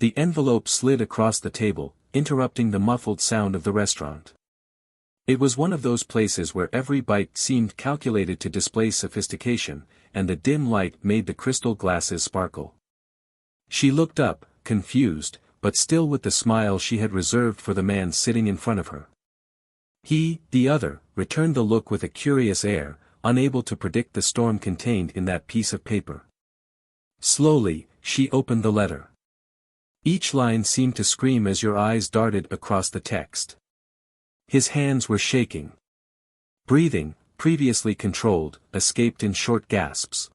The envelope slid across the table, interrupting the muffled sound of the restaurant. It was one of those places where every bite seemed calculated to display sophistication, and the dim light made the crystal glasses sparkle. She looked up, confused, but still with the smile she had reserved for the man sitting in front of her. He, the other, returned the look with a curious air, unable to predict the storm contained in that piece of paper. Slowly, she opened the letter. Each line seemed to scream as your eyes darted across the text. His hands were shaking. Breathing, previously controlled, escaped in short gasps.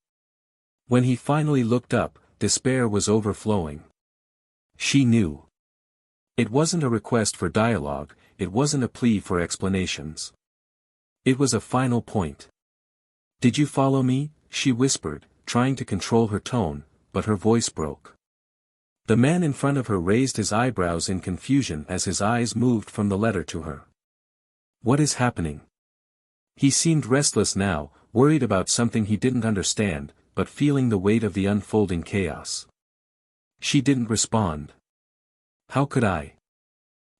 When he finally looked up, despair was overflowing. She knew. It wasn't a request for dialogue, it wasn't a plea for explanations. It was a final point. "Did you follow me?" she whispered, trying to control her tone, but her voice broke. The man in front of her raised his eyebrows in confusion as his eyes moved from the letter to her. "What is happening?" He seemed restless now, worried about something he didn't understand, but feeling the weight of the unfolding chaos. She didn't respond. How could I?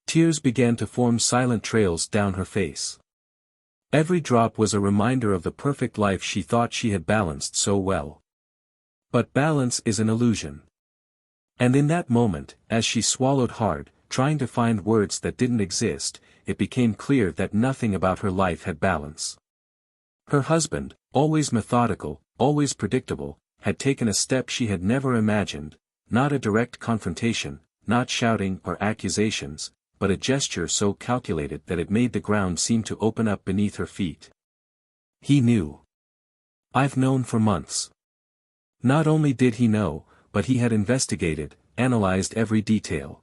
Tears began to form silent trails down her face. Every drop was a reminder of the perfect life she thought she had balanced so well. But balance is an illusion. And in that moment, as she swallowed hard, trying to find words that didn't exist, it became clear that nothing about her life had balance. Her husband, always methodical, always predictable, had taken a step she had never imagined, not a direct confrontation, not shouting or accusations, but a gesture so calculated that it made the ground seem to open up beneath her feet. He knew. I've known for months. Not only did he know, but he had investigated, analyzed every detail.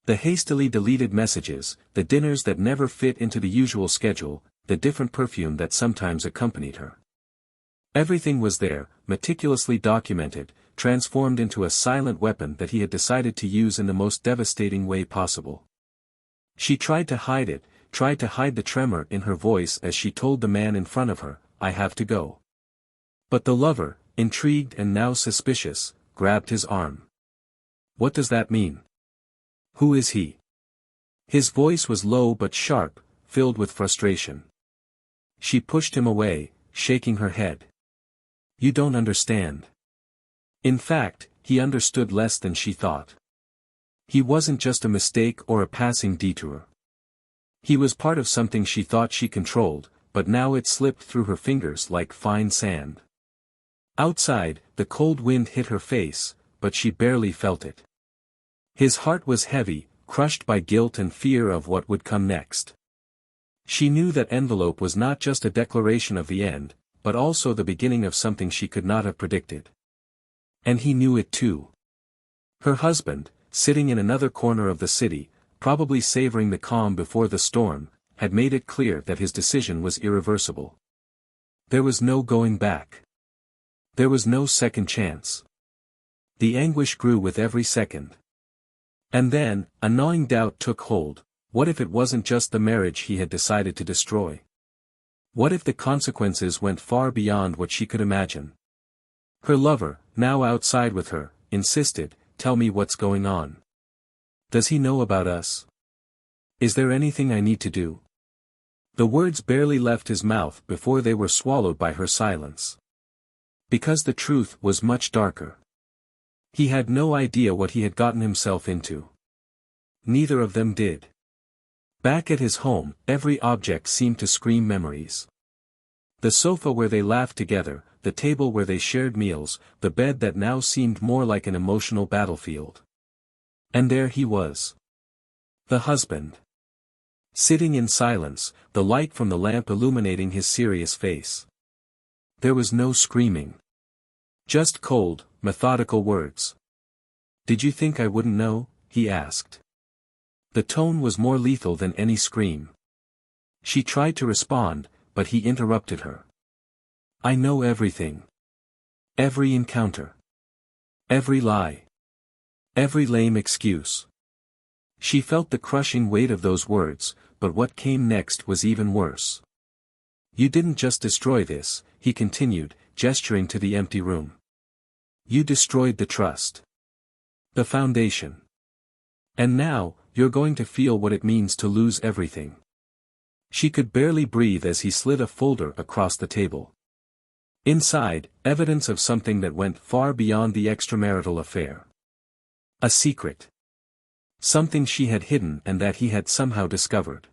The hastily deleted messages, the dinners that never fit into the usual schedule, the different perfume that sometimes accompanied her. Everything was there, meticulously documented, transformed into a silent weapon that he had decided to use in the most devastating way possible. She tried to hide it, tried to hide the tremor in her voice as she told the man in front of her, "I have to go." But the lover, intrigued and now suspicious, grabbed his arm. "What does that mean? Who is he?" His voice was low but sharp, filled with frustration. She pushed him away, shaking her head. "You don't understand." In fact, he understood less than she thought. He wasn't just a mistake or a passing detour. He was part of something she thought she controlled, but now it slipped through her fingers like fine sand. Outside, the cold wind hit her face, but she barely felt it. His heart was heavy, crushed by guilt and fear of what would come next. She knew that envelope was not just a declaration of the end, but also the beginning of something she could not have predicted. And he knew it too. Her husband, sitting in another corner of the city, probably savoring the calm before the storm, had made it clear that his decision was irreversible. There was no going back. There was no second chance. The anguish grew with every second. And then, a gnawing doubt took hold. What if it wasn't just the marriage he had decided to destroy? What if the consequences went far beyond what she could imagine? Her lover, now outside with her, insisted, "Tell me what's going on. Does he know about us? Is there anything I need to do?" The words barely left his mouth before they were swallowed by her silence. Because the truth was much darker. He had no idea what he had gotten himself into. Neither of them did. Back at his home, every object seemed to scream memories. The sofa where they laughed together, the table where they shared meals, the bed that now seemed more like an emotional battlefield. And there he was. The husband. Sitting in silence, the light from the lamp illuminating his serious face. There was no screaming. Just cold, methodical words. "Did you think I wouldn't know?" he asked. The tone was more lethal than any scream. She tried to respond, but he interrupted her. "I know everything. Every encounter. Every lie. Every lame excuse." She felt the crushing weight of those words, but what came next was even worse. "You didn't just destroy this," he continued, gesturing to the empty room. "You destroyed the trust. The foundation. And now, you're going to feel what it means to lose everything. She could barely breathe as he slid a folder across the table. Inside, evidence of something that went far beyond the extramarital affair. A secret. Something she had hidden and that he had somehow discovered.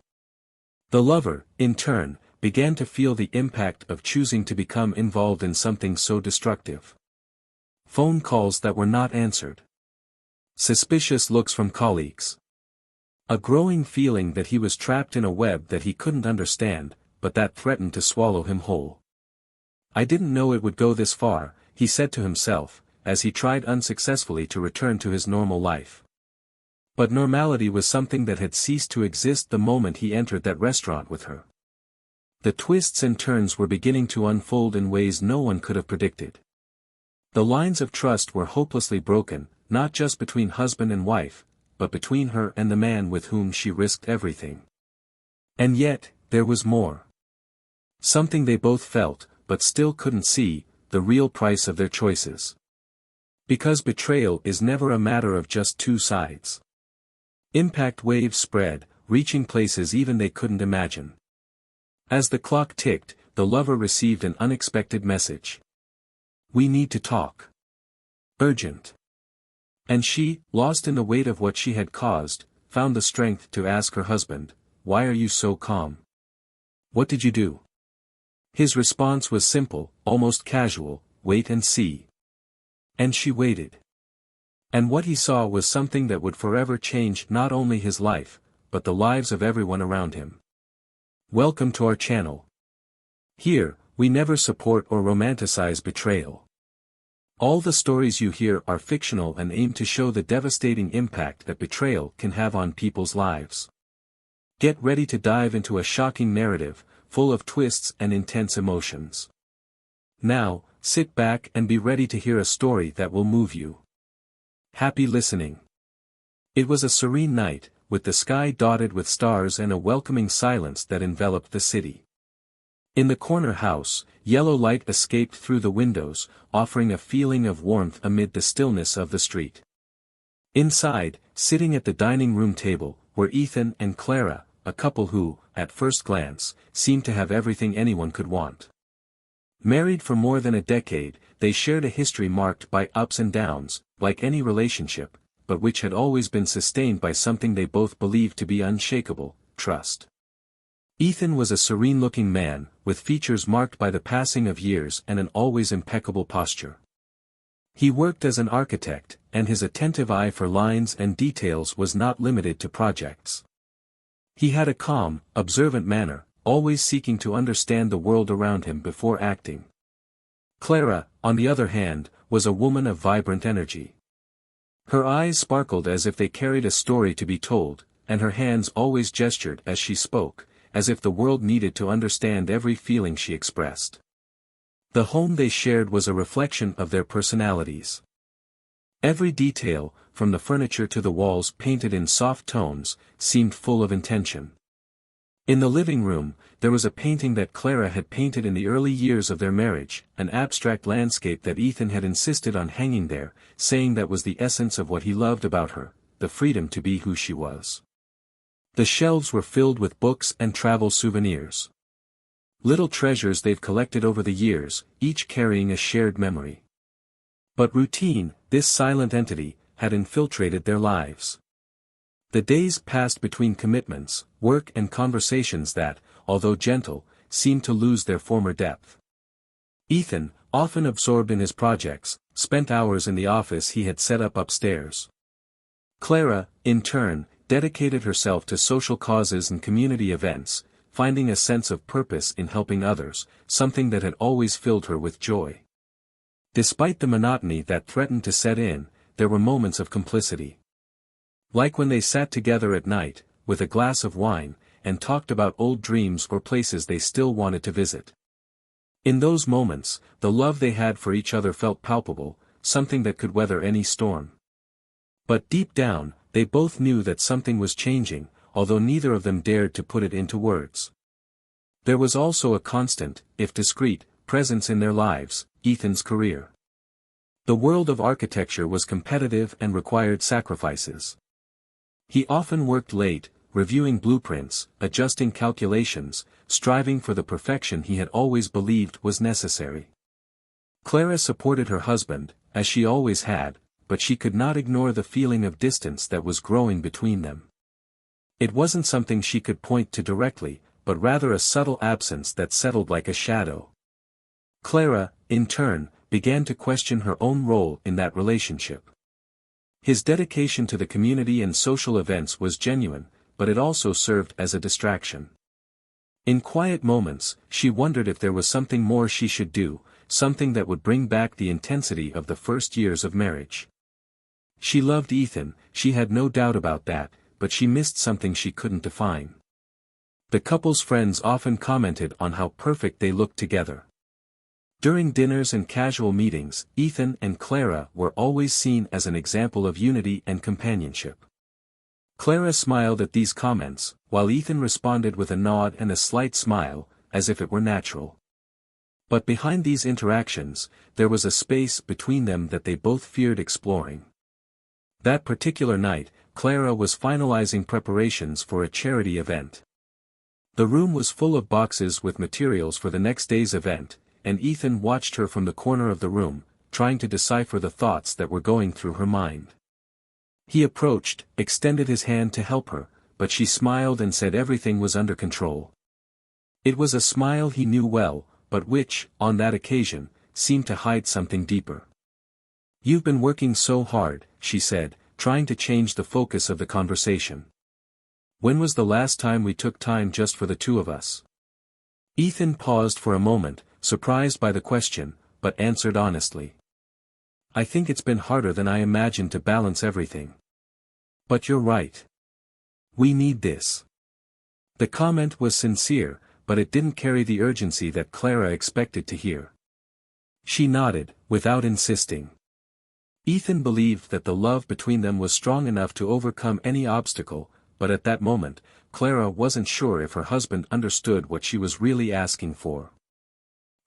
The lover, in turn, began to feel the impact of choosing to become involved in something so destructive. Phone calls that were not answered. Suspicious looks from colleagues. A growing feeling that he was trapped in a web that he couldn't understand, but that threatened to swallow him whole. I didn't know it would go this far, he said to himself, as he tried unsuccessfully to return to his normal life. But normality was something that had ceased to exist the moment he entered that restaurant with her. The twists and turns were beginning to unfold in ways no one could have predicted. The lines of trust were hopelessly broken, not just between husband and wife, but between her and the man with whom she risked everything. And yet, there was more. Something they both felt, but still couldn't see, the real price of their choices. Because betrayal is never a matter of just two sides. Impact waves spread, reaching places even they couldn't imagine. As the clock ticked, the lover received an unexpected message. "We need to talk. Urgent." And she, lost in the weight of what she had caused, found the strength to ask her husband, "Why are you so calm? What did you do?" His response was simple, almost casual, "Wait and see." And she waited. And what he saw was something that would forever change not only his life, but the lives of everyone around him. Welcome to our channel. Here, we never support or romanticize betrayal. All the stories you hear are fictional and aim to show the devastating impact that betrayal can have on people's lives. Get ready to dive into a shocking narrative, full of twists and intense emotions. Now, sit back and be ready to hear a story that will move you. Happy listening. It was a serene night, with the sky dotted with stars and a welcoming silence that enveloped the city. In the corner house, yellow light escaped through the windows, offering a feeling of warmth amid the stillness of the street. Inside, sitting at the dining room table, were Ethan and Clara, a couple who, at first glance, seemed to have everything anyone could want. Married for more than a decade, they shared a history marked by ups and downs, like any relationship, but which had always been sustained by something they both believed to be unshakable: trust. Ethan was a serene-looking man, with features marked by the passing of years and an always impeccable posture. He worked as an architect, and his attentive eye for lines and details was not limited to projects. He had a calm, observant manner, always seeking to understand the world around him before acting. Clara, on the other hand, was a woman of vibrant energy. Her eyes sparkled as if they carried a story to be told, and her hands always gestured as she spoke, as if the world needed to understand every feeling she expressed. The home they shared was a reflection of their personalities. Every detail, from the furniture to the walls painted in soft tones, seemed full of intention. In the living room, there was a painting that Clara had painted in the early years of their marriage, an abstract landscape that Ethan had insisted on hanging there, saying that was the essence of what he loved about her, the freedom to be who she was. The shelves were filled with books and travel souvenirs. Little treasures they've collected over the years, each carrying a shared memory. But routine, this silent entity, had infiltrated their lives. The days passed between commitments, work and conversations that, although gentle, seemed to lose their former depth. Ethan, often absorbed in his projects, spent hours in the office he had set up upstairs. Clara, in turn, dedicated herself to social causes and community events, finding a sense of purpose in helping others, something that had always filled her with joy. Despite the monotony that threatened to set in, there were moments of complicity. Like when they sat together at night, with a glass of wine, and talked about old dreams or places they still wanted to visit. In those moments, the love they had for each other felt palpable, something that could weather any storm. But deep down, they both knew that something was changing, although neither of them dared to put it into words. There was also a constant, if discreet, presence in their lives: Ethan's career. The world of architecture was competitive and required sacrifices. He often worked late, reviewing blueprints, adjusting calculations, striving for the perfection he had always believed was necessary. Clara supported her husband, as she always had, but she could not ignore the feeling of distance that was growing between them. It wasn't something she could point to directly, but rather a subtle absence that settled like a shadow. Clara, in turn, began to question her own role in that relationship. His dedication to the community and social events was genuine, but it also served as a distraction. In quiet moments, she wondered if there was something more she should do, something that would bring back the intensity of the first years of marriage. She loved Ethan, she had no doubt about that, but she missed something she couldn't define. The couple's friends often commented on how perfect they looked together. During dinners and casual meetings, Ethan and Clara were always seen as an example of unity and companionship. Clara smiled at these comments, while Ethan responded with a nod and a slight smile, as if it were natural. But behind these interactions, there was a space between them that they both feared exploring. That particular night, Clara was finalizing preparations for a charity event. The room was full of boxes with materials for the next day's event, and Ethan watched her from the corner of the room, trying to decipher the thoughts that were going through her mind. He approached, extended his hand to help her, but she smiled and said everything was under control. It was a smile he knew well, but which, on that occasion, seemed to hide something deeper. "You've been working so hard," she said, trying to change the focus of the conversation. "When was the last time we took time just for the two of us?" Ethan paused for a moment, surprised by the question, but answered honestly. "I think it's been harder than I imagined to balance everything. But you're right. We need this." The comment was sincere, but it didn't carry the urgency that Clara expected to hear. She nodded, without insisting. Ethan believed that the love between them was strong enough to overcome any obstacle, but at that moment, Clara wasn't sure if her husband understood what she was really asking for.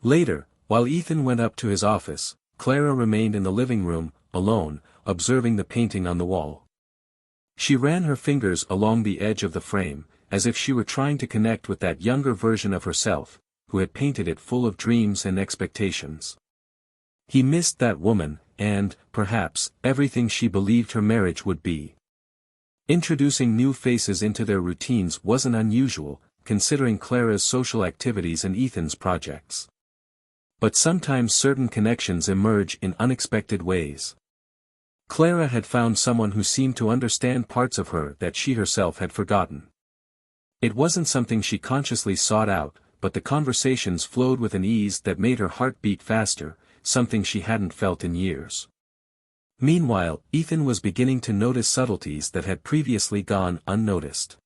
Later, while Ethan went up to his office, Clara remained in the living room, alone, observing the painting on the wall. She ran her fingers along the edge of the frame, as if she were trying to connect with that younger version of herself, who had painted it full of dreams and expectations. He missed that woman, and, perhaps, everything she believed her marriage would be. Introducing new faces into their routines wasn't unusual, considering Clara's social activities and Ethan's projects. But sometimes certain connections emerge in unexpected ways. Clara had found someone who seemed to understand parts of her that she herself had forgotten. It wasn't something she consciously sought out, but the conversations flowed with an ease that made her heart beat faster, something she hadn't felt in years. Meanwhile, Ethan was beginning to notice subtleties that had previously gone unnoticed.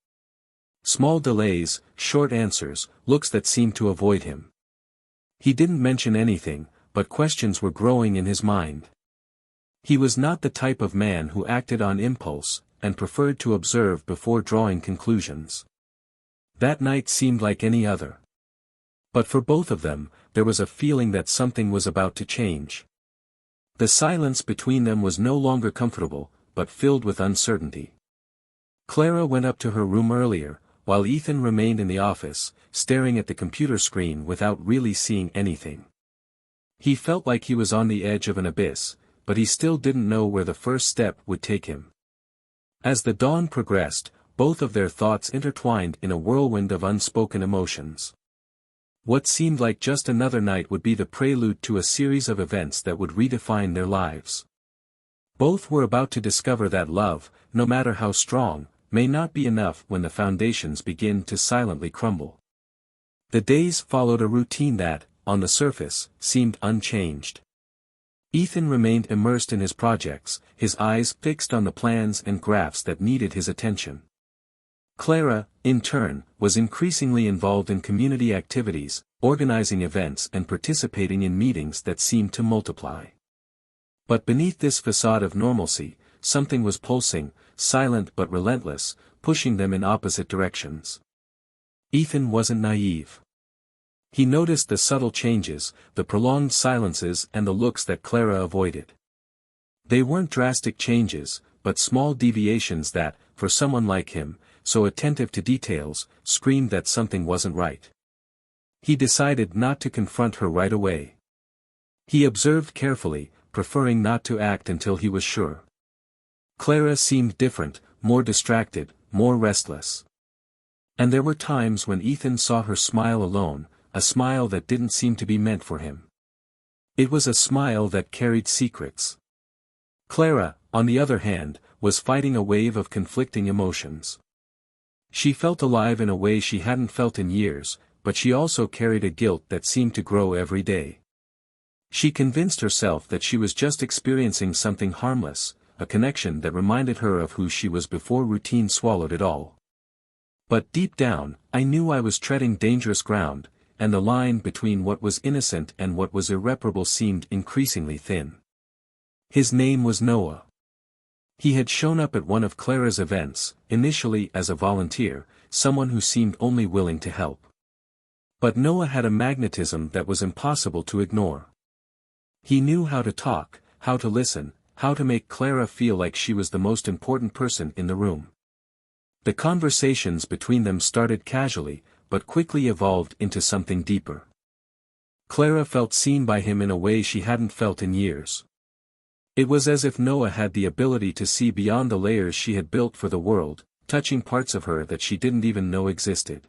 Small delays, short answers, looks that seemed to avoid him. He didn't mention anything, but questions were growing in his mind. He was not the type of man who acted on impulse, and preferred to observe before drawing conclusions. That night seemed like any other. But for both of them, there was a feeling that something was about to change. The silence between them was no longer comfortable, but filled with uncertainty. Clara went up to her room earlier, while Ethan remained in the office, staring at the computer screen without really seeing anything. He felt like he was on the edge of an abyss, but he still didn't know where the first step would take him. As the dawn progressed, both of their thoughts intertwined in a whirlwind of unspoken emotions. What seemed like just another night would be the prelude to a series of events that would redefine their lives. Both were about to discover that love, no matter how strong, may not be enough when the foundations begin to silently crumble. The days followed a routine that, on the surface, seemed unchanged. Ethan remained immersed in his projects, his eyes fixed on the plans and graphs that needed his attention. Clara, in turn, was increasingly involved in community activities, organizing events and participating in meetings that seemed to multiply. But beneath this facade of normalcy, something was pulsing, silent but relentless, pushing them in opposite directions. Ethan wasn't naive. He noticed the subtle changes, the prolonged silences and the looks that Clara avoided. They weren't drastic changes, but small deviations that, for someone like him, so attentive to details, screamed that something wasn't right. He decided not to confront her right away. He observed carefully, preferring not to act until he was sure. Clara seemed different, more distracted, more restless. And there were times when Ethan saw her smile alone, a smile that didn't seem to be meant for him. It was a smile that carried secrets. Clara, on the other hand, was fighting a wave of conflicting emotions. She felt alive in a way she hadn't felt in years, but she also carried a guilt that seemed to grow every day. She convinced herself that she was just experiencing something harmless, a connection that reminded her of who she was before routine swallowed it all. But deep down, I knew I was treading dangerous ground, and the line between what was innocent and what was irreparable seemed increasingly thin. His name was Noah. He had shown up at one of Clara's events, initially as a volunteer, someone who seemed only willing to help. But Noah had a magnetism that was impossible to ignore. He knew how to talk, how to listen, how to make Clara feel like she was the most important person in the room. The conversations between them started casually, but quickly evolved into something deeper. Clara felt seen by him in a way she hadn't felt in years. It was as if Noah had the ability to see beyond the layers she had built for the world, touching parts of her that she didn't even know existed.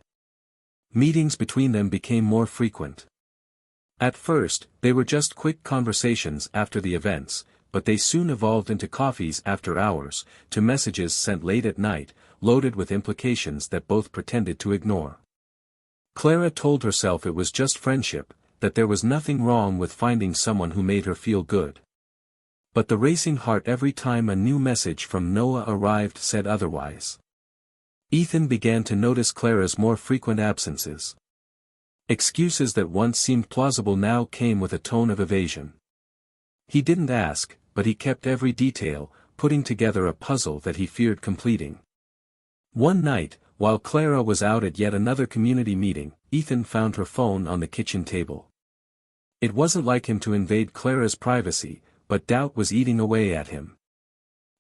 Meetings between them became more frequent. At first, they were just quick conversations after the events, but they soon evolved into coffees after hours, to messages sent late at night, loaded with implications that both pretended to ignore. Clara told herself it was just friendship, that there was nothing wrong with finding someone who made her feel good. But the racing heart every time a new message from Noah arrived said otherwise. Ethan began to notice Clara's more frequent absences. Excuses that once seemed plausible now came with a tone of evasion. He didn't ask, but he kept every detail, putting together a puzzle that he feared completing. One night, while Clara was out at yet another community meeting, Ethan found her phone on the kitchen table. It wasn't like him to invade Clara's privacy, but doubt was eating away at him.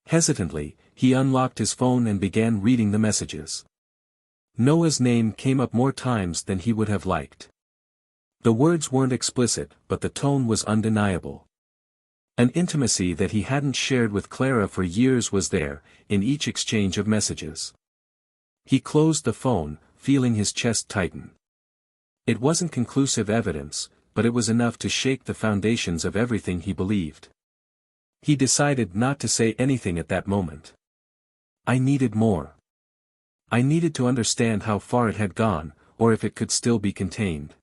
Hesitantly, he unlocked his phone and began reading the messages. Noah's name came up more times than he would have liked. The words weren't explicit, but the tone was undeniable. An intimacy that he hadn't shared with Clara for years was there, in each exchange of messages. He closed the phone, feeling his chest tighten. It wasn't conclusive evidence, but it was enough to shake the foundations of everything he believed. He decided not to say anything at that moment. I needed more. I needed to understand how far it had gone, or if it could still be contained.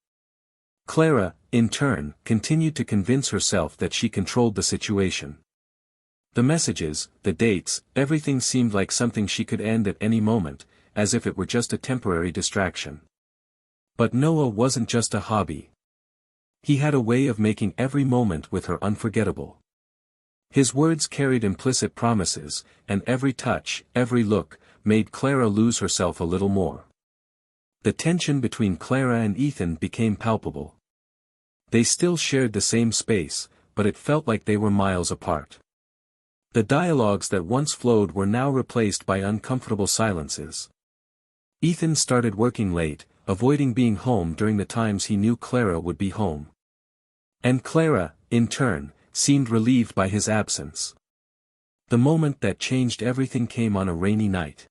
Clara, in turn, continued to convince herself that she controlled the situation. The messages, the dates, everything seemed like something she could end at any moment, as if it were just a temporary distraction. But Noah wasn't just a hobby. He had a way of making every moment with her unforgettable. His words carried implicit promises, and every touch, every look, made Clara lose herself a little more. The tension between Clara and Ethan became palpable. They still shared the same space, but it felt like they were miles apart. The dialogues that once flowed were now replaced by uncomfortable silences. Ethan started working late, avoiding being home during the times he knew Clara would be home. And Clara, in turn, seemed relieved by his absence. The moment that changed everything came on a rainy night.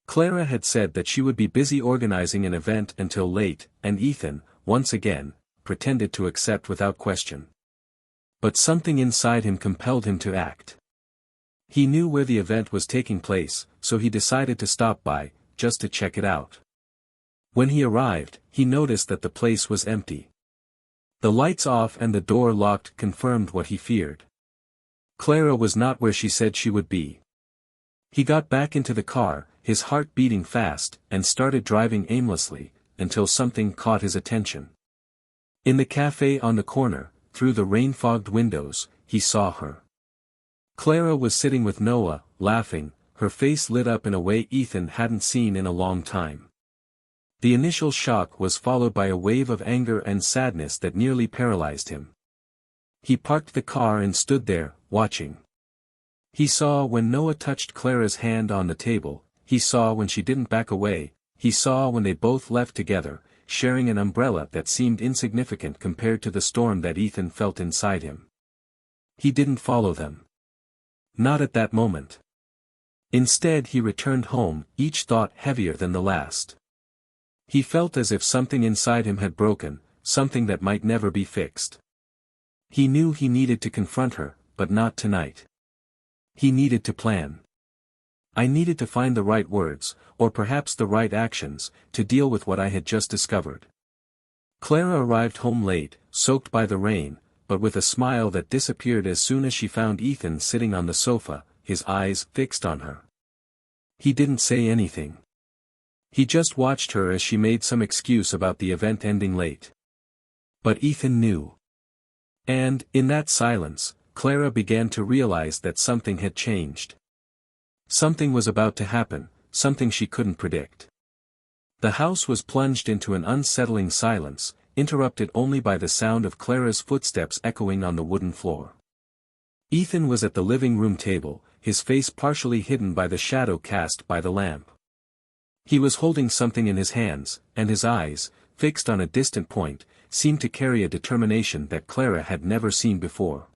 Clara had said that she would be busy organizing an event until late, and Ethan, once again, pretended to accept without question. But something inside him compelled him to act. He knew where the event was taking place, so he decided to stop by, just to check it out. When he arrived, he noticed that the place was empty. The lights off and the door locked confirmed what he feared. Clara was not where she said she would be. He got back into the car, his heart beating fast, and started driving aimlessly, until something caught his attention. In the cafe on the corner, through the rain-fogged windows, he saw her. Clara was sitting with Noah, laughing, her face lit up in a way Ethan hadn't seen in a long time. The initial shock was followed by a wave of anger and sadness that nearly paralyzed him. He parked the car and stood there, watching. He saw when Noah touched Clara's hand on the table, he saw when she didn't back away, he saw when they both left together, sharing an umbrella that seemed insignificant compared to the storm that Ethan felt inside him. He didn't follow them. Not at that moment. Instead he returned home, each thought heavier than the last. He felt as if something inside him had broken, something that might never be fixed. He knew he needed to confront her, but not tonight. He needed to plan. I needed to find the right words, or perhaps the right actions, to deal with what I had just discovered. Clara arrived home late, soaked by the rain, but with a smile that disappeared as soon as she found Ethan sitting on the sofa, his eyes fixed on her. He didn't say anything. He just watched her as she made some excuse about the event ending late. But Ethan knew. And, in that silence, Clara began to realize that something had changed. Something was about to happen, something she couldn't predict. The house was plunged into an unsettling silence, interrupted only by the sound of Clara's footsteps echoing on the wooden floor. Ethan was at the living room table, his face partially hidden by the shadow cast by the lamp. He was holding something in his hands, and his eyes, fixed on a distant point, seemed to carry a determination that Clara had never seen before.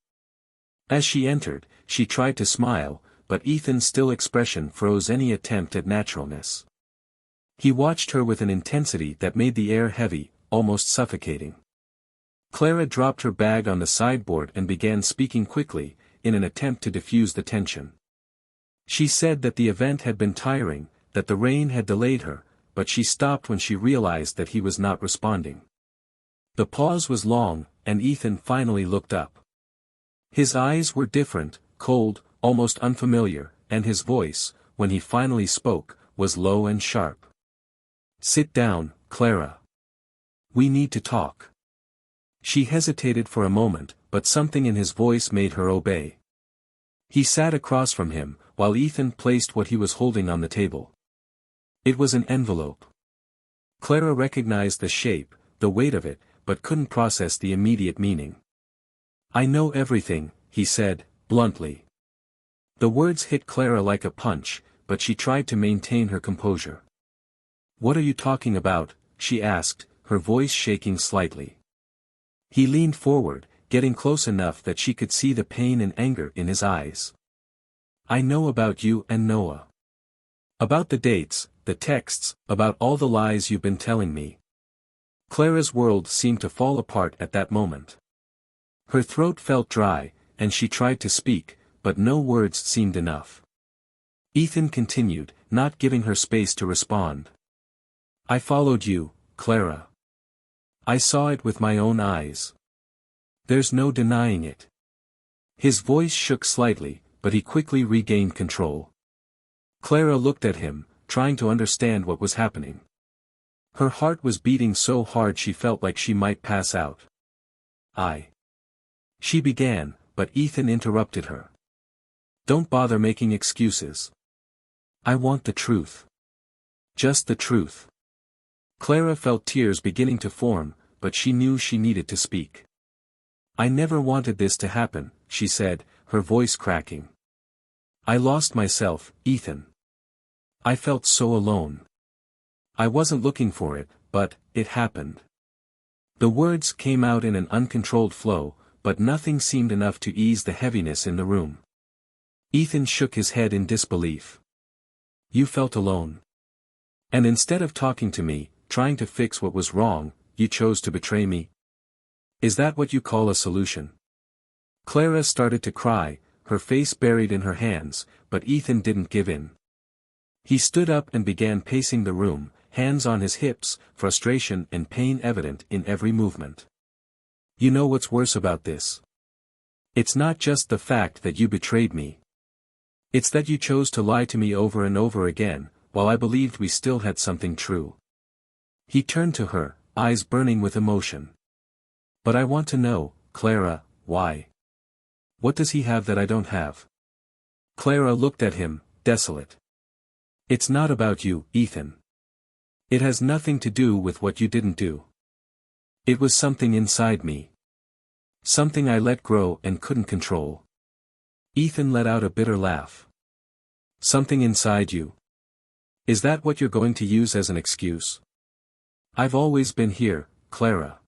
As she entered, she tried to smile, but Ethan's still expression froze any attempt at naturalness. He watched her with an intensity that made the air heavy, almost suffocating. Clara dropped her bag on the sideboard and began speaking quickly, in an attempt to diffuse the tension. She said that the event had been tiring, that the rain had delayed her, but she stopped when she realized that he was not responding. The pause was long, and Ethan finally looked up. His eyes were different, cold, almost unfamiliar, and his voice, when he finally spoke, was low and sharp. "Sit down, Clara. We need to talk." She hesitated for a moment, but something in his voice made her obey. He sat across from him, while Ethan placed what he was holding on the table. It was an envelope. Clara recognized the shape, the weight of it, but couldn't process the immediate meaning. "I know everything," he said, bluntly. The words hit Clara like a punch, but she tried to maintain her composure. "What are you talking about?" she asked, her voice shaking slightly. He leaned forward, getting close enough that she could see the pain and anger in his eyes. "I know about you and Noah. About the dates, the texts, about all the lies you've been telling me." Clara's world seemed to fall apart at that moment. Her throat felt dry, and she tried to speak, but no words seemed enough. Ethan continued, not giving her space to respond. "I followed you, Clara. I saw it with my own eyes. There's no denying it." His voice shook slightly, but he quickly regained control. Clara looked at him, trying to understand what was happening. Her heart was beating so hard she felt like she might pass out. She began, but Ethan interrupted her. "Don't bother making excuses. I want the truth. Just the truth." Clara felt tears beginning to form, but she knew she needed to speak. "I never wanted this to happen," she said, her voice cracking. "I lost myself, Ethan. I felt so alone. I wasn't looking for it, but it happened." The words came out in an uncontrolled flow, but nothing seemed enough to ease the heaviness in the room. Ethan shook his head in disbelief. "You felt alone. And instead of talking to me, trying to fix what was wrong, you chose to betray me? Is that what you call a solution?" Clara started to cry, her face buried in her hands, but Ethan didn't give in. He stood up and began pacing the room, hands on his hips, frustration and pain evident in every movement. "You know what's worse about this? It's not just the fact that you betrayed me. It's that you chose to lie to me over and over again, while I believed we still had something true." He turned to her, eyes burning with emotion. "But I want to know, Clara, why? What does he have that I don't have?" Clara looked at him, desolate. "It's not about you, Ethan. It has nothing to do with what you didn't do. It was something inside me. Something I let grow and couldn't control." Ethan let out a bitter laugh. Something inside you? Is that what you're going to use as an excuse? I've always been here, Clara.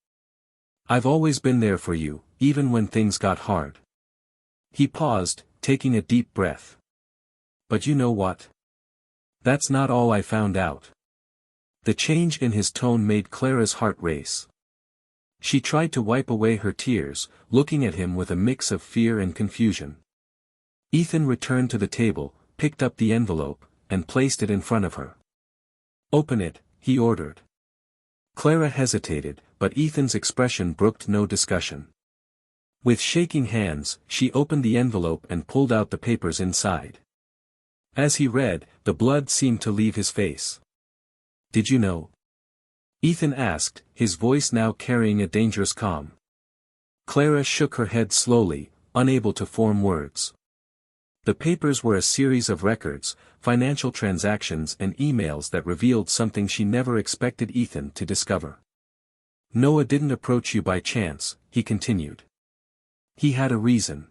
I've always been there for you, even when things got hard. He paused, taking a deep breath. But you know what? That's not all I found out. The change in his tone made Clara's heart race. She tried to wipe away her tears, looking at him with a mix of fear and confusion. Ethan returned to the table, picked up the envelope, and placed it in front of her. Open it, he ordered. Clara hesitated, but Ethan's expression brooked no discussion. With shaking hands, she opened the envelope and pulled out the papers inside. As he read, the blood seemed to leave his face. Did you know? Ethan asked, his voice now carrying a dangerous calm. Clara shook her head slowly, unable to form words. The papers were a series of records, financial transactions and emails that revealed something she never expected Ethan to discover. Noah didn't approach you by chance, he continued. He had a reason.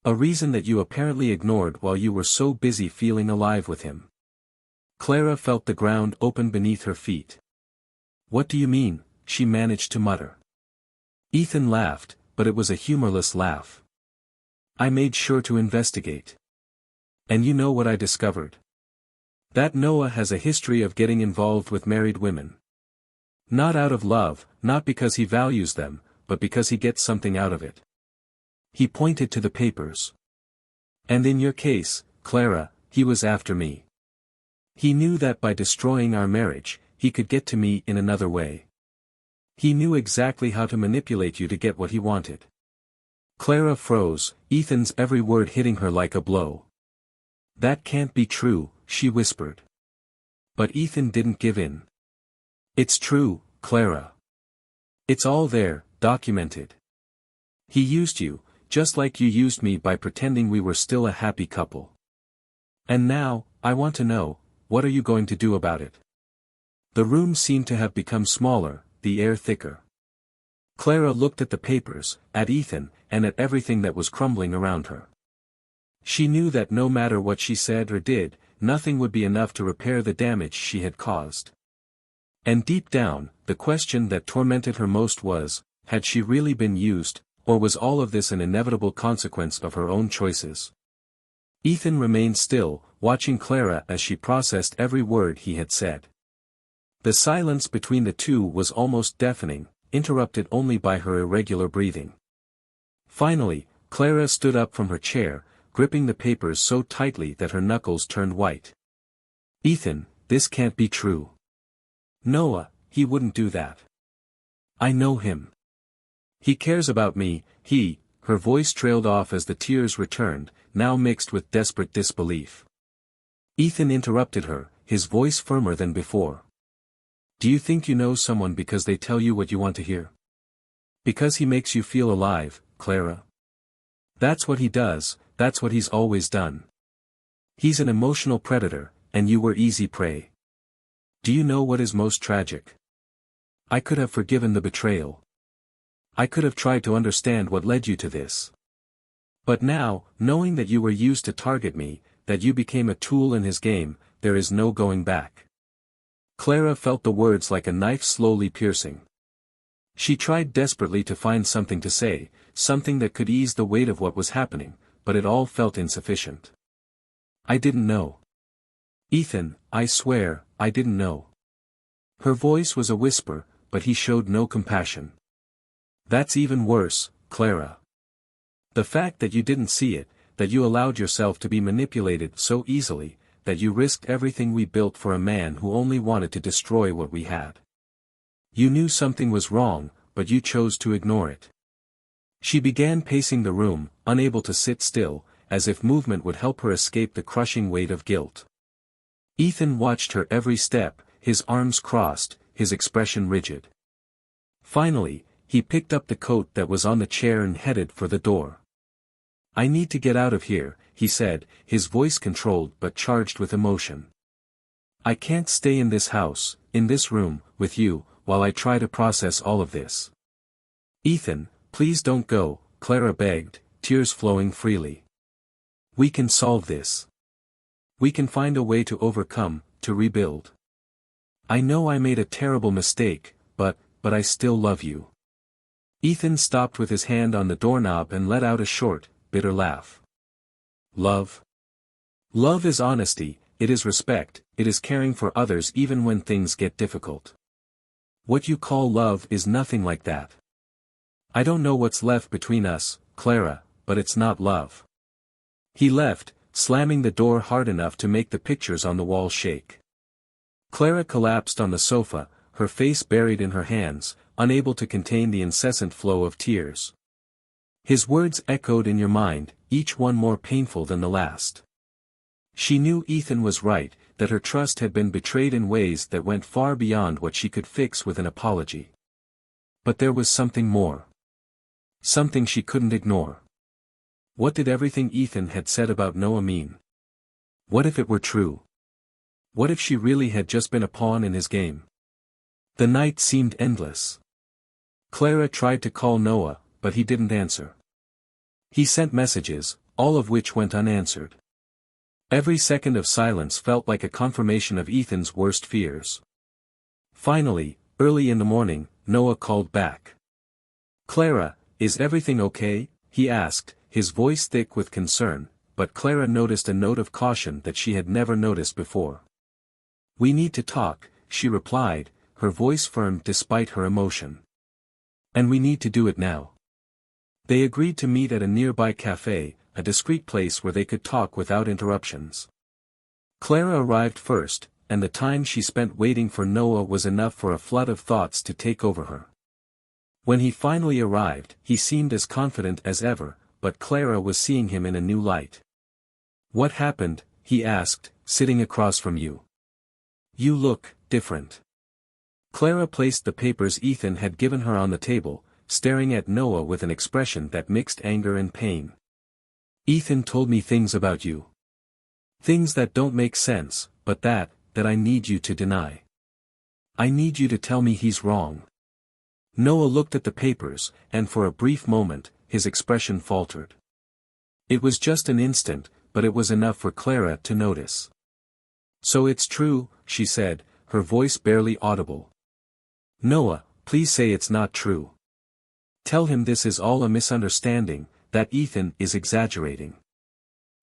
A reason that you apparently ignored while you were so busy feeling alive with him. Clara felt the ground open beneath her feet. What do you mean? She managed to mutter. Ethan laughed, but it was a humorless laugh. I made sure to investigate. And you know what I discovered? That Noah has a history of getting involved with married women. Not out of love, not because he values them, but because he gets something out of it. He pointed to the papers. And in your case, Clara, he was after me. He knew that by destroying our marriage, he could get to me in another way. He knew exactly how to manipulate you to get what he wanted. Clara froze, Ethan's every word hitting her like a blow. That can't be true, she whispered. But Ethan didn't give in. It's true, Clara. It's all there, documented. He used you, just like you used me by pretending we were still a happy couple. And now, I want to know, what are you going to do about it? The room seemed to have become smaller, the air thicker. Clara looked at the papers, at Ethan, and at everything that was crumbling around her. She knew that no matter what she said or did, nothing would be enough to repair the damage she had caused. And deep down, the question that tormented her most was, had she really been used, or was all of this an inevitable consequence of her own choices? Ethan remained still, watching Clara as she processed every word he had said. The silence between the two was almost deafening, interrupted only by her irregular breathing. Finally, Clara stood up from her chair, gripping the papers so tightly that her knuckles turned white. Ethan, this can't be true. Noah, he wouldn't do that. I know him. He cares about me, her voice trailed off as the tears returned, now mixed with desperate disbelief. Ethan interrupted her, his voice firmer than before. Do you think you know someone because they tell you what you want to hear? Because he makes you feel alive, Clara. That's what he does, that's what he's always done. He's an emotional predator, and you were easy prey. Do you know what is most tragic? I could have forgiven the betrayal. I could have tried to understand what led you to this. But now, knowing that you were used to target me, that you became a tool in his game, there is no going back. Clara felt the words like a knife slowly piercing. She tried desperately to find something to say, something that could ease the weight of what was happening, but it all felt insufficient. I didn't know. Ethan, I swear, I didn't know. Her voice was a whisper, but he showed no compassion. That's even worse, Clara. The fact that you didn't see it, that you allowed yourself to be manipulated so easily, that you risked everything we built for a man who only wanted to destroy what we had. You knew something was wrong, but you chose to ignore it. She began pacing the room, unable to sit still, as if movement would help her escape the crushing weight of guilt. Ethan watched her every step, his arms crossed, his expression rigid. Finally, he picked up the coat that was on the chair and headed for the door. I need to get out of here, he said, his voice controlled but charged with emotion. I can't stay in this house, in this room, with you, while I try to process all of this. Ethan, please don't go, Clara begged, tears flowing freely. We can solve this. We can find a way to overcome, to rebuild. I know I made a terrible mistake, but I still love you. Ethan stopped with his hand on the doorknob and let out a short, bitter laugh. Love? Love is honesty, it is respect, it is caring for others even when things get difficult. What you call love is nothing like that. I don't know what's left between us, Clara, but it's not love. He left, slamming the door hard enough to make the pictures on the wall shake. Clara collapsed on the sofa, her face buried in her hands, unable to contain the incessant flow of tears. His words echoed in your mind, each one more painful than the last. She knew Ethan was right, that her trust had been betrayed in ways that went far beyond what she could fix with an apology. But there was something more. Something she couldn't ignore. What did everything Ethan had said about Noah mean? What if it were true? What if she really had just been a pawn in his game? The night seemed endless. Clara tried to call Noah, but he didn't answer. He sent messages, all of which went unanswered. Every second of silence felt like a confirmation of Ethan's worst fears. Finally, early in the morning, Noah called back. "Clara, is everything okay?" he asked, his voice thick with concern, but Clara noticed a note of caution that she had never noticed before. "We need to talk," she replied, her voice firm despite her emotion. "And we need to do it now." They agreed to meet at a nearby cafe, a discreet place where they could talk without interruptions. Clara arrived first, and the time she spent waiting for Noah was enough for a flood of thoughts to take over her. When he finally arrived, he seemed as confident as ever, but Clara was seeing him in a new light. "What happened?" he asked, "sitting across from you? You look different." Clara placed the papers Ethan had given her on the table, staring at Noah with an expression that mixed anger and pain. "Ethan told me things about you. Things that don't make sense, but that I need you to deny. I need you to tell me he's wrong." Noah looked at the papers, and for a brief moment, his expression faltered. It was just an instant, but it was enough for Clara to notice. "So it's true," she said, her voice barely audible. "Noah, please say it's not true. Tell him this is all a misunderstanding, that Ethan is exaggerating."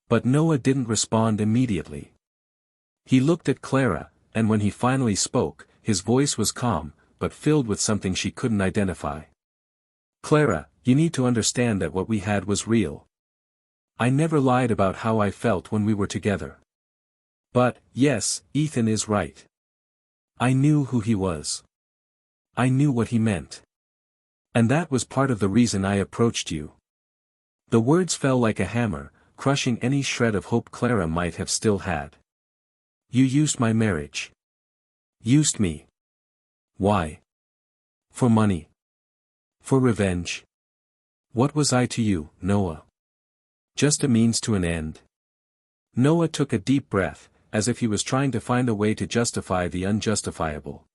But Noah didn't respond immediately. He looked at Clara, and when he finally spoke, his voice was calm, but filled with something she couldn't identify. "Clara, you need to understand that what we had was real. I never lied about how I felt when we were together. But, yes, Ethan is right. I knew who he was. I knew what he meant. And that was part of the reason I approached you." The words fell like a hammer, crushing any shred of hope Clara might have still had. "You used my marriage. Used me. Why? For money? For revenge? What was I to you, Noah? Just a means to an end?" Noah took a deep breath, as if he was trying to find a way to justify the unjustifiable.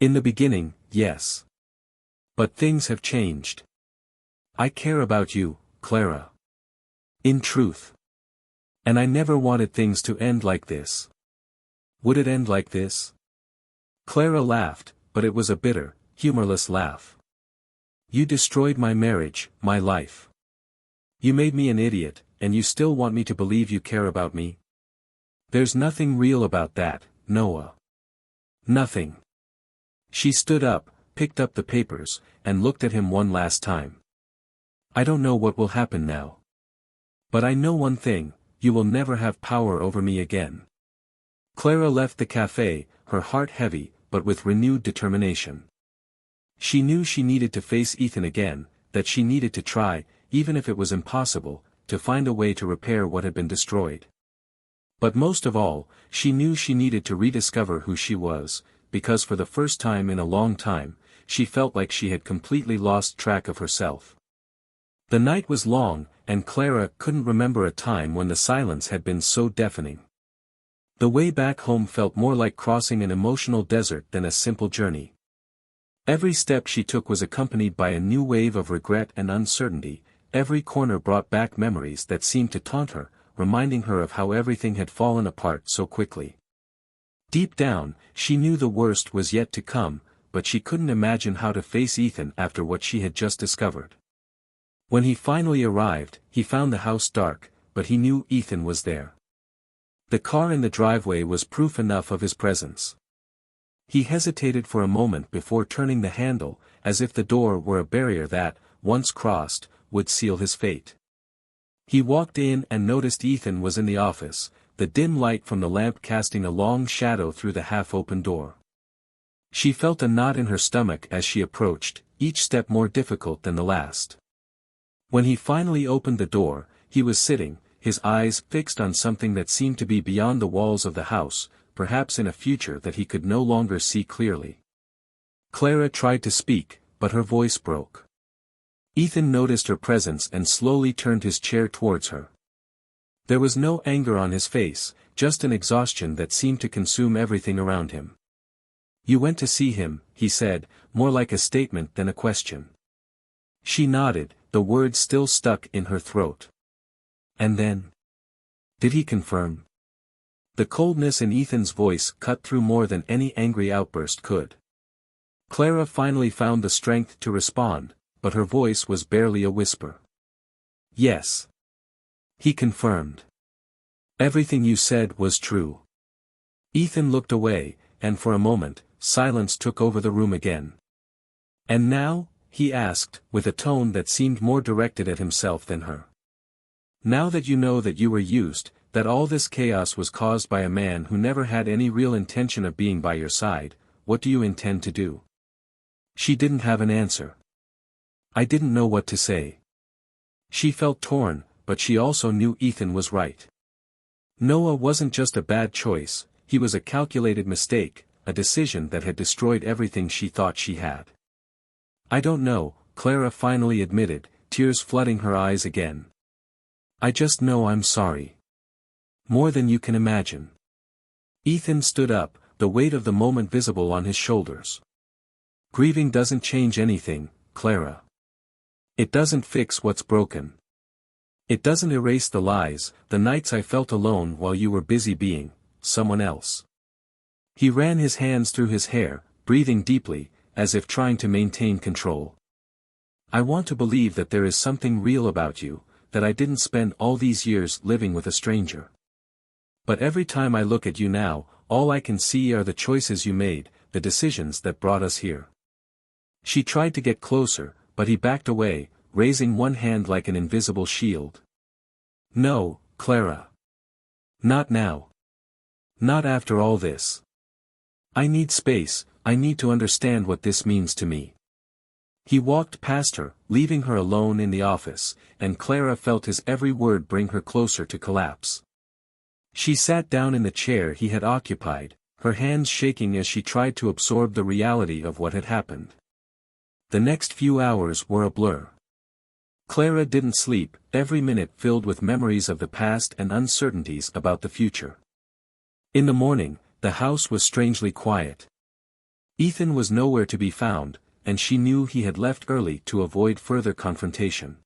"In the beginning, yes. But things have changed. I care about you, Clara. In truth. And I never wanted things to end like this." "Would it end like this?" Clara laughed, but it was a bitter, humorless laugh. "You destroyed my marriage, my life. You made me an idiot, and you still want me to believe you care about me? There's nothing real about that, Noah. Nothing." She stood up, picked up the papers, and looked at him one last time. "I don't know what will happen now. But I know one thing, you will never have power over me again." Clara left the cafe, her heart heavy, but with renewed determination. She knew she needed to face Ethan again, that she needed to try, even if it was impossible, to find a way to repair what had been destroyed. But most of all, she knew she needed to rediscover who she was, because for the first time in a long time, she felt like she had completely lost track of herself. The night was long, and Clara couldn't remember a time when the silence had been so deafening. The way back home felt more like crossing an emotional desert than a simple journey. Every step she took was accompanied by a new wave of regret and uncertainty, every corner brought back memories that seemed to taunt her, reminding her of how everything had fallen apart so quickly. Deep down, she knew the worst was yet to come, but she couldn't imagine how to face Ethan after what she had just discovered. When he finally arrived, he found the house dark, but he knew Ethan was there. The car in the driveway was proof enough of his presence. He hesitated for a moment before turning the handle, as if the door were a barrier that, once crossed, would seal his fate. He walked in and noticed Ethan was in the office, the dim light from the lamp casting a long shadow through the half-open door. She felt a knot in her stomach as she approached, each step more difficult than the last. When he finally opened the door, he was sitting, his eyes fixed on something that seemed to be beyond the walls of the house, perhaps in a future that he could no longer see clearly. Clara tried to speak, but her voice broke. Ethan noticed her presence and slowly turned his chair towards her. There was no anger on his face, just an exhaustion that seemed to consume everything around him. "You went to see him," he said, more like a statement than a question. She nodded, the words still stuck in her throat. "And then? Did he confirm?" The coldness in Ethan's voice cut through more than any angry outburst could. Clara finally found the strength to respond, but her voice was barely a whisper. "Yes. He confirmed. Everything you said was true." Ethan looked away, and for a moment, silence took over the room again. "And now?" he asked, with a tone that seemed more directed at himself than her. "Now that you know that you were used, that all this chaos was caused by a man who never had any real intention of being by your side, what do you intend to do?" She didn't have an answer. "I didn't know what to say." She felt torn, but she also knew Ethan was right. Noah wasn't just a bad choice, he was a calculated mistake, a decision that had destroyed everything she thought she had. "I don't know," Clara finally admitted, tears flooding her eyes again. "I just know I'm sorry. More than you can imagine." Ethan stood up, the weight of the moment visible on his shoulders. "Grieving doesn't change anything, Clara. It doesn't fix what's broken. It doesn't erase the lies, the nights I felt alone while you were busy being someone else." He ran his hands through his hair, breathing deeply, as if trying to maintain control. "I want to believe that there is something real about you, that I didn't spend all these years living with a stranger. But every time I look at you now, all I can see are the choices you made, the decisions that brought us here." She tried to get closer, but he backed away, raising one hand like an invisible shield. "No, Clara. Not now. Not after all this. I need space, I need to understand what this means to me." He walked past her, leaving her alone in the office, and Clara felt his every word bring her closer to collapse. She sat down in the chair he had occupied, her hands shaking as she tried to absorb the reality of what had happened. The next few hours were a blur. Clara didn't sleep, every minute filled with memories of the past and uncertainties about the future. In the morning, the house was strangely quiet. Ethan was nowhere to be found, and she knew he had left early to avoid further confrontation.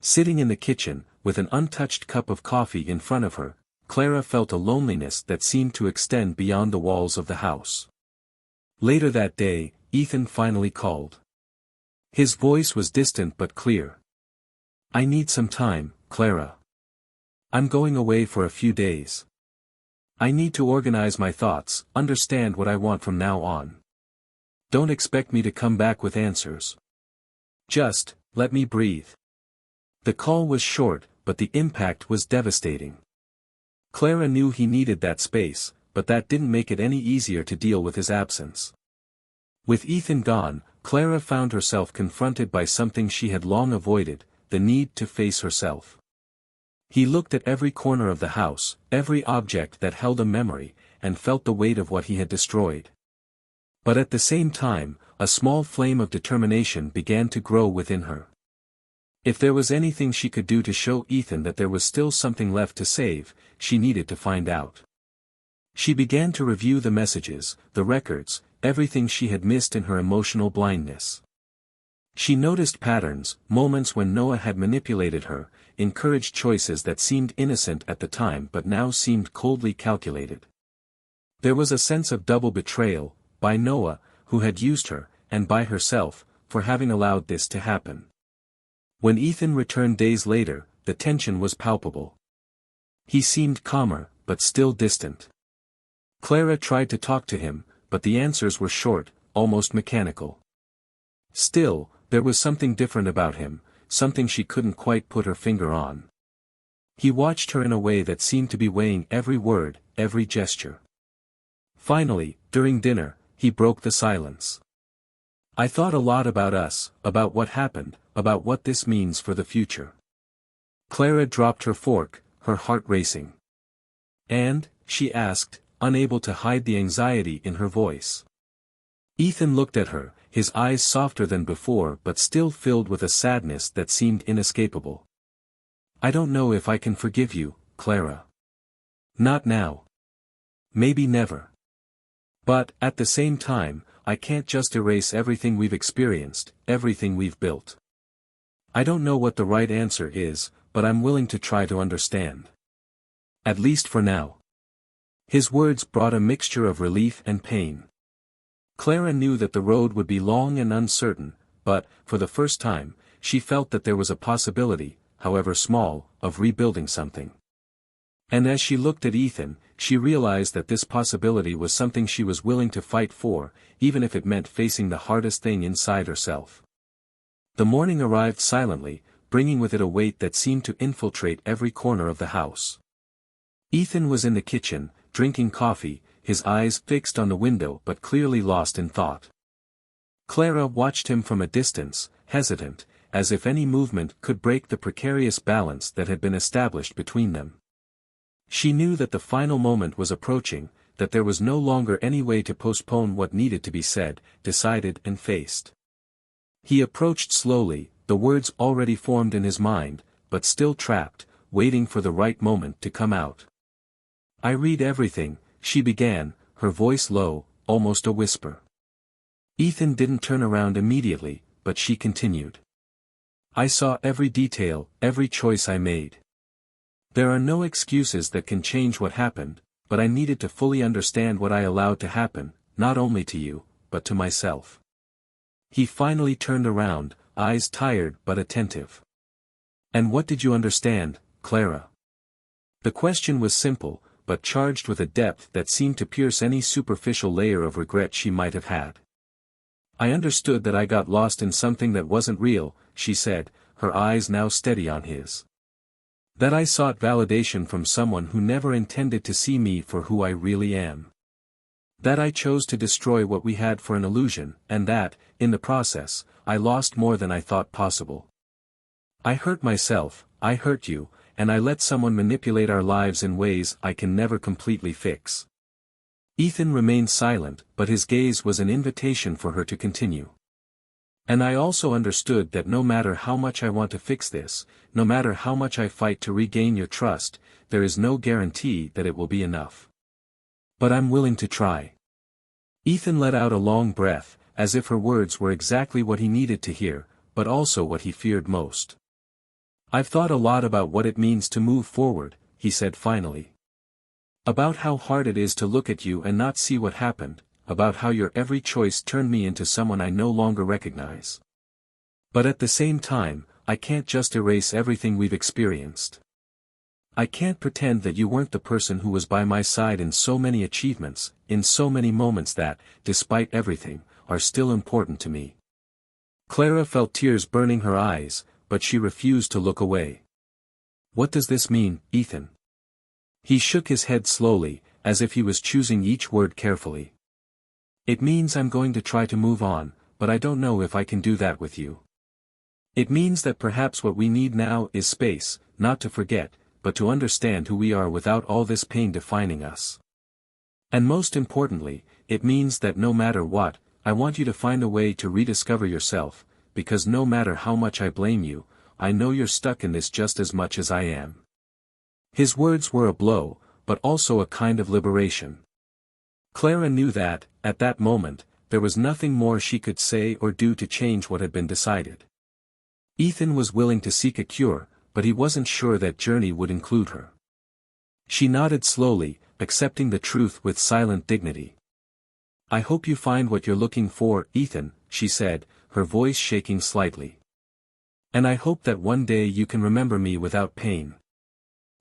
Sitting in the kitchen, with an untouched cup of coffee in front of her, Clara felt a loneliness that seemed to extend beyond the walls of the house. Later that day, Ethan finally called. His voice was distant but clear. "I need some time, Clara. I'm going away for a few days. I need to organize my thoughts, understand what I want from now on. Don't expect me to come back with answers. Just, let me breathe." The call was short, but the impact was devastating. Clara knew he needed that space, but that didn't make it any easier to deal with his absence. With Ethan gone, Clara found herself confronted by something she had long avoided, the need to face herself. He looked at every corner of the house, every object that held a memory, and felt the weight of what he had destroyed. But at the same time, a small flame of determination began to grow within her. If there was anything she could do to show Ethan that there was still something left to save, she needed to find out. She began to review the messages, the records, everything she had missed in her emotional blindness. She noticed patterns, moments when Noah had manipulated her, encouraged choices that seemed innocent at the time but now seemed coldly calculated. There was a sense of double betrayal, by Noah, who had used her, and by herself, for having allowed this to happen. When Ethan returned days later, the tension was palpable. He seemed calmer, but still distant. Clara tried to talk to him, but the answers were short, almost mechanical. Still, there was something different about him, something she couldn't quite put her finger on. He watched her in a way that seemed to be weighing every word, every gesture. Finally, during dinner, he broke the silence. "I thought a lot about us, about what happened, about what this means for the future." Clara dropped her fork, her heart racing. "And?" she asked, unable to hide the anxiety in her voice. Ethan looked at her, his eyes softer than before but still filled with a sadness that seemed inescapable. "I don't know if I can forgive you, Clara. Not now. Maybe never. But, at the same time, I can't just erase everything we've experienced, everything we've built. I don't know what the right answer is, but I'm willing to try to understand. At least for now." His words brought a mixture of relief and pain. Clara knew that the road would be long and uncertain, but, for the first time, she felt that there was a possibility, however small, of rebuilding something. And as she looked at Ethan, she realized that this possibility was something she was willing to fight for, even if it meant facing the hardest thing inside herself. The morning arrived silently, bringing with it a weight that seemed to infiltrate every corner of the house. Ethan was in the kitchen, drinking coffee, his eyes fixed on the window but clearly lost in thought. Clara watched him from a distance, hesitant, as if any movement could break the precarious balance that had been established between them. She knew that the final moment was approaching, that there was no longer any way to postpone what needed to be said, decided and faced. He approached slowly, the words already formed in his mind, but still trapped, waiting for the right moment to come out. "I read everything," she began, her voice low, almost a whisper. Ethan didn't turn around immediately, but she continued. "I saw every detail, every choice I made. There are no excuses that can change what happened, but I needed to fully understand what I allowed to happen, not only to you, but to myself." He finally turned around, eyes tired but attentive. "And what did you understand, Clara?" The question was simple, but charged with a depth that seemed to pierce any superficial layer of regret she might have had. "I understood that I got lost in something that wasn't real," she said, her eyes now steady on his. "That I sought validation from someone who never intended to see me for who I really am. That I chose to destroy what we had for an illusion, and that, in the process, I lost more than I thought possible. I hurt myself, I hurt you, and I let someone manipulate our lives in ways I can never completely fix." Ethan remained silent, but his gaze was an invitation for her to continue. "And I also understood that no matter how much I want to fix this, no matter how much I fight to regain your trust, there is no guarantee that it will be enough. But I'm willing to try." Ethan let out a long breath, as if her words were exactly what he needed to hear, but also what he feared most. "I've thought a lot about what it means to move forward," he said finally. "About how hard it is to look at you and not see what happened, about how your every choice turned me into someone I no longer recognize. But at the same time, I can't just erase everything we've experienced. I can't pretend that you weren't the person who was by my side in so many achievements, in so many moments that, despite everything, are still important to me." Clara felt tears burning her eyes, but she refused to look away. "What does this mean, Ethan?" He shook his head slowly, as if he was choosing each word carefully. "It means I'm going to try to move on, but I don't know if I can do that with you. It means that perhaps what we need now is space, not to forget, but to understand who we are without all this pain defining us. And most importantly, it means that no matter what, I want you to find a way to rediscover yourself, because no matter how much I blame you, I know you're stuck in this just as much as I am." His words were a blow, but also a kind of liberation. Clara knew that, at that moment, there was nothing more she could say or do to change what had been decided. Ethan was willing to seek a cure, but he wasn't sure that journey would include her. She nodded slowly, accepting the truth with silent dignity. "I hope you find what you're looking for, Ethan," she said, her voice shaking slightly. "And I hope that one day you can remember me without pain."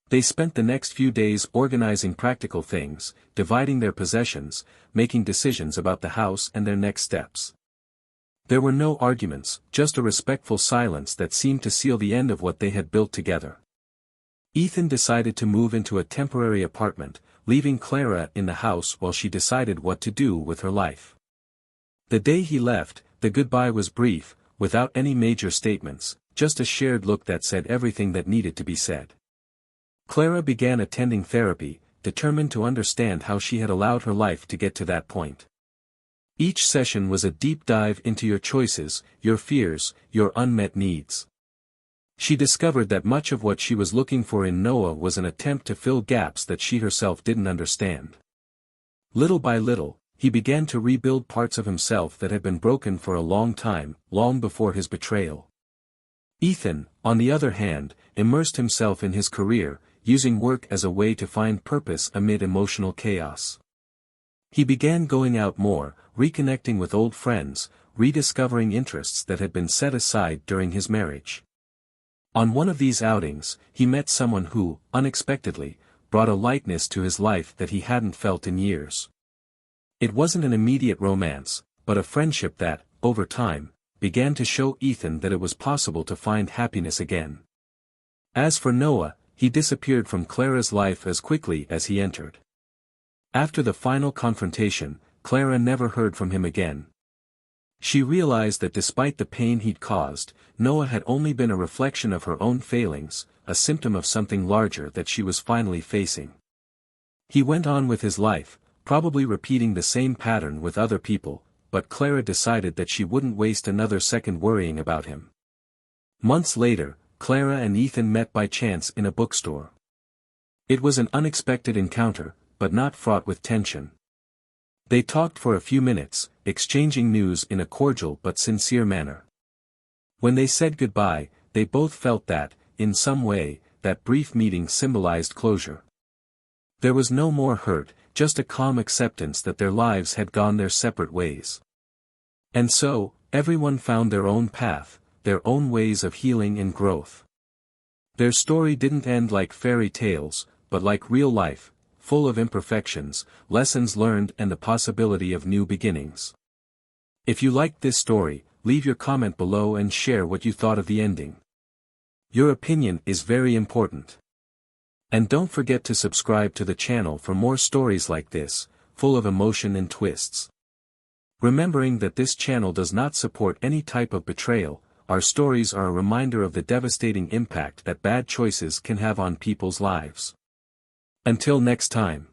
They spent the next few days organizing practical things, dividing their possessions, making decisions about the house and their next steps. There were no arguments, just a respectful silence that seemed to seal the end of what they had built together. Ethan decided to move into a temporary apartment, leaving Clara in the house while she decided what to do with her life. The day he left, the goodbye was brief, without any major statements, just a shared look that said everything that needed to be said. Clara began attending therapy, determined to understand how she had allowed her life to get to that point. Each session was a deep dive into your choices, your fears, your unmet needs. She discovered that much of what she was looking for in Noah was an attempt to fill gaps that she herself didn't understand. Little by little, he began to rebuild parts of himself that had been broken for a long time, long before his betrayal. Ethan, on the other hand, immersed himself in his career, using work as a way to find purpose amid emotional chaos. He began going out more, reconnecting with old friends, rediscovering interests that had been set aside during his marriage. On one of these outings, he met someone who, unexpectedly, brought a lightness to his life that he hadn't felt in years. It wasn't an immediate romance, but a friendship that, over time, began to show Ethan that it was possible to find happiness again. As for Noah, he disappeared from Clara's life as quickly as he entered. After the final confrontation, Clara never heard from him again. She realized that despite the pain he'd caused, Noah had only been a reflection of her own failings, a symptom of something larger that she was finally facing. He went on with his life, probably repeating the same pattern with other people, but Clara decided that she wouldn't waste another second worrying about him. Months later, Clara and Ethan met by chance in a bookstore. It was an unexpected encounter, but not fraught with tension. They talked for a few minutes, exchanging news in a cordial but sincere manner. When they said goodbye, they both felt that, in some way, that brief meeting symbolized closure. There was no more hurt, just a calm acceptance that their lives had gone their separate ways. And so, everyone found their own path, their own ways of healing and growth. Their story didn't end like fairy tales, but like real life, full of imperfections, lessons learned and the possibility of new beginnings. If you liked this story, leave your comment below and share what you thought of the ending. Your opinion is very important. And don't forget to subscribe to the channel for more stories like this, full of emotion and twists. Remembering that this channel does not support any type of betrayal, our stories are a reminder of the devastating impact that bad choices can have on people's lives. Until next time.